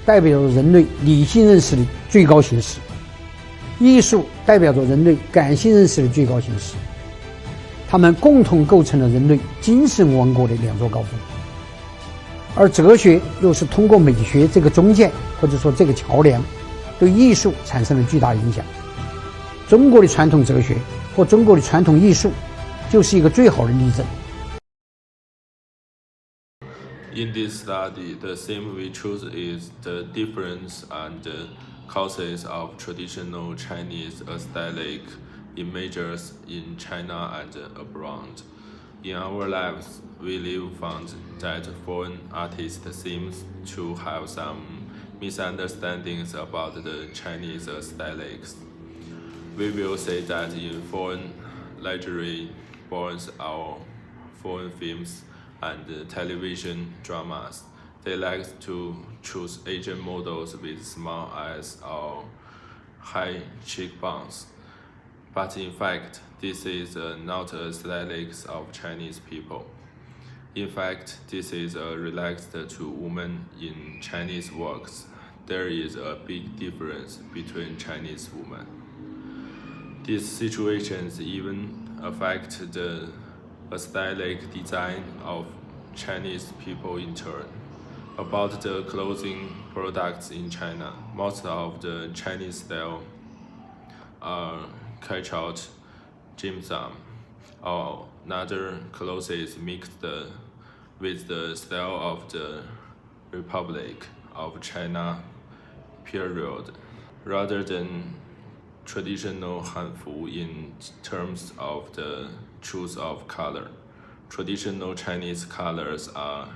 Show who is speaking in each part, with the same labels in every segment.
Speaker 1: 代表着人类理性认识的最高形式，艺术代表着人类感性认识的最高形式。它们共同构成了人类精神王国的两座高峰。而哲学又是通过美学这个中介，或者说这个桥梁，对艺术产生了巨大影响。中国的传统哲学或中国的传统艺术就是一个最好的例证。
Speaker 2: In this study, the theme we choose is the difference and causes of traditional Chinese aesthetic images in China and abroad. In our lives, we found that foreign artists seem to have some misunderstandings about the Chinese aesthetics. We will say that in foreign lingerie, borns or foreign films and television dramas, they like to choose Asian models with small eyes or high cheekbones. But in fact, this is not aesthetics of Chinese people. In fact, this is relaxed to women in Chinese works. There is a big difference between Chinese women. These situations even affect the aesthetic design of Chinese people in turn. About the clothing products in China, most of the Chinese style are catch-out, dim-sum, or another clothes mixed with the style of the Republic of China period, rather than traditional Hanfu in terms of the choice of color. Traditional Chinese colors are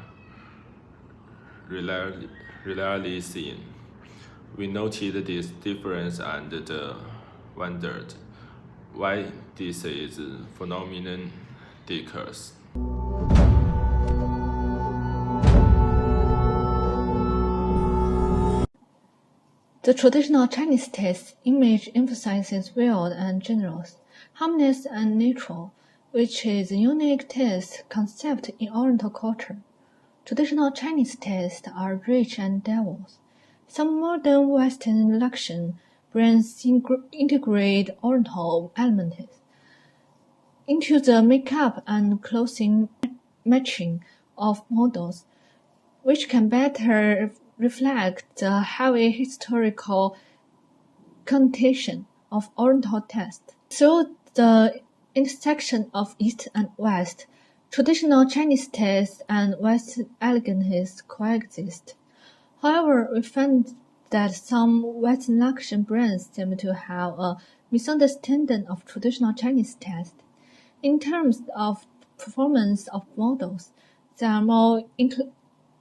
Speaker 2: rarely seen. We noted this difference and wondered why this is phenomenon occurs.
Speaker 3: The traditional Chinese taste image emphasizes wild and generous, harmless and natural, which is a unique taste concept in Oriental culture. Traditional Chinese tastes are rich and diverse. Some modern Western luxury brands integrate Oriental elements into the makeup and clothing matching of models, which can better reflect the heavy historical connotation of Oriental taste. Through the intersection of East and West, traditional Chinese taste and Western elegance coexist. However, we find that some Western luxury brands seem to have a misunderstanding of traditional Chinese taste. In terms of performance of models, they are more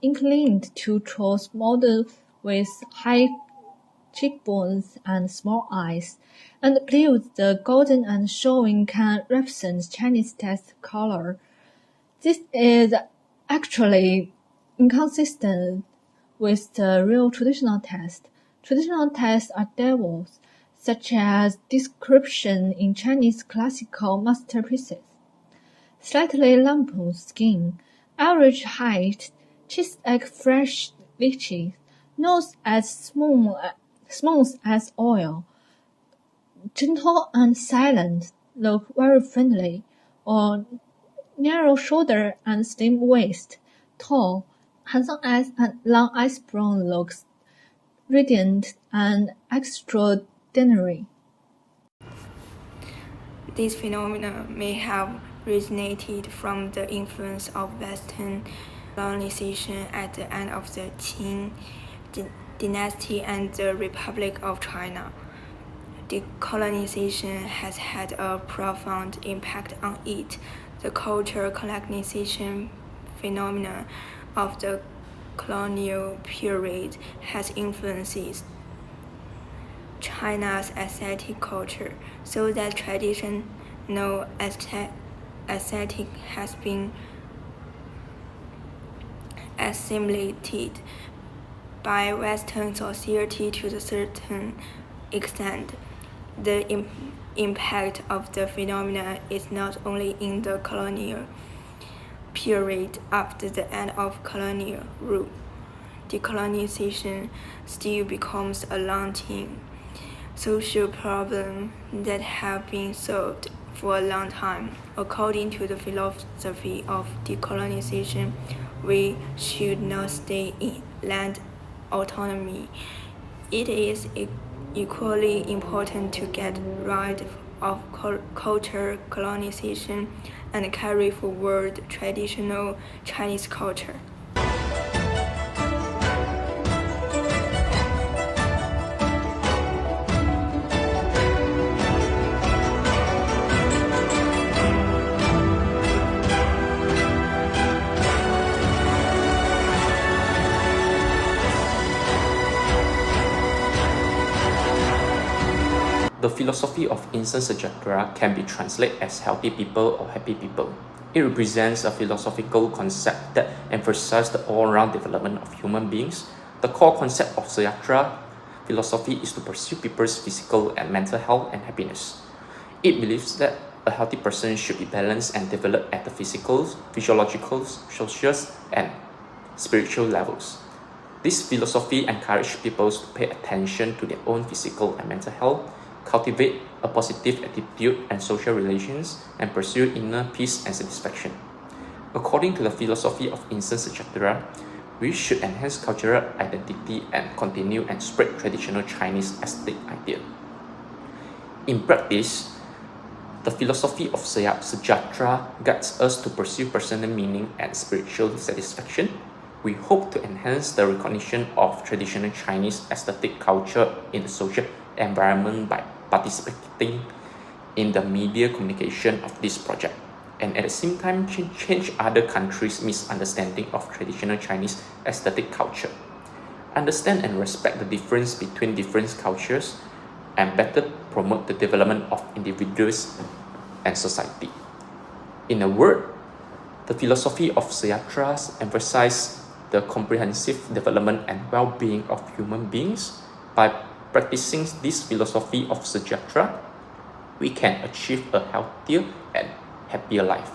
Speaker 3: inclined to choose models with high cheekbones and small eyes, and believe the golden and showing can represent Chinese taste color. This is actually inconsistent with the real traditional taste. Traditional tastes are diverse, such as description in Chinese classical masterpieces. Slightly lumpen skin, average height, cheese-egg fresh lychees, nose as smooth as oil, gentle and silent, look very friendly, or narrow shoulder and slim waist, tall, handsome eyes and long eyebrows looks radiant and extraordinary.
Speaker 4: This phenomenon may have originated from the influence of Western colonization at the end of the Qing dynasty and the Republic of China. Decolonization has had a profound impact on it. The cultural colonization phenomenon of the colonial period has influenced China's aesthetic culture, so that traditional aesthetic has been assimilated by Western society to a certain extent. The impact of the phenomenon is not only in the colonial period after the end of colonial rule. decolonization still becomes a long-term social problem that have been solved for a long time. According to the philosophy of decolonization, we should not stay in land autonomy. It is equally important to get rid of culture colonization and carry forward traditional Chinese culture.
Speaker 5: The philosophy of Insan Sejahtera can be translated as healthy people or happy people. It represents a philosophical concept that emphasizes the all-round development of human beings. The core concept of Sejahtera philosophy is to pursue people's physical and mental health and happiness. It believes that a healthy person should be balanced and developed at the physical, physiological, social, and spiritual levels. This philosophy encourages people to pay attention to their own physical and mental health, cultivate a positive attitude and social relations, and pursue inner peace and satisfaction. According to the philosophy of Insan Sejahtera, we should enhance cultural identity and continue and spread traditional Chinese aesthetic ideal. In practice, the philosophy of Sejahtera guides us to pursue personal meaning and spiritual satisfaction. We hope to enhance the recognition of traditional Chinese aesthetic culture in the social environment by participating in the media communication of this project, and at the same time change other countries' misunderstanding of traditional Chinese aesthetic culture, understand and respect the difference between different cultures, and better promote the development of individuals and society. In a word, the philosophy of Sejahtera emphasizes the comprehensive development and well-being of human beings. By practicing this philosophy of Sejahtera, we can achieve a healthier and happier life.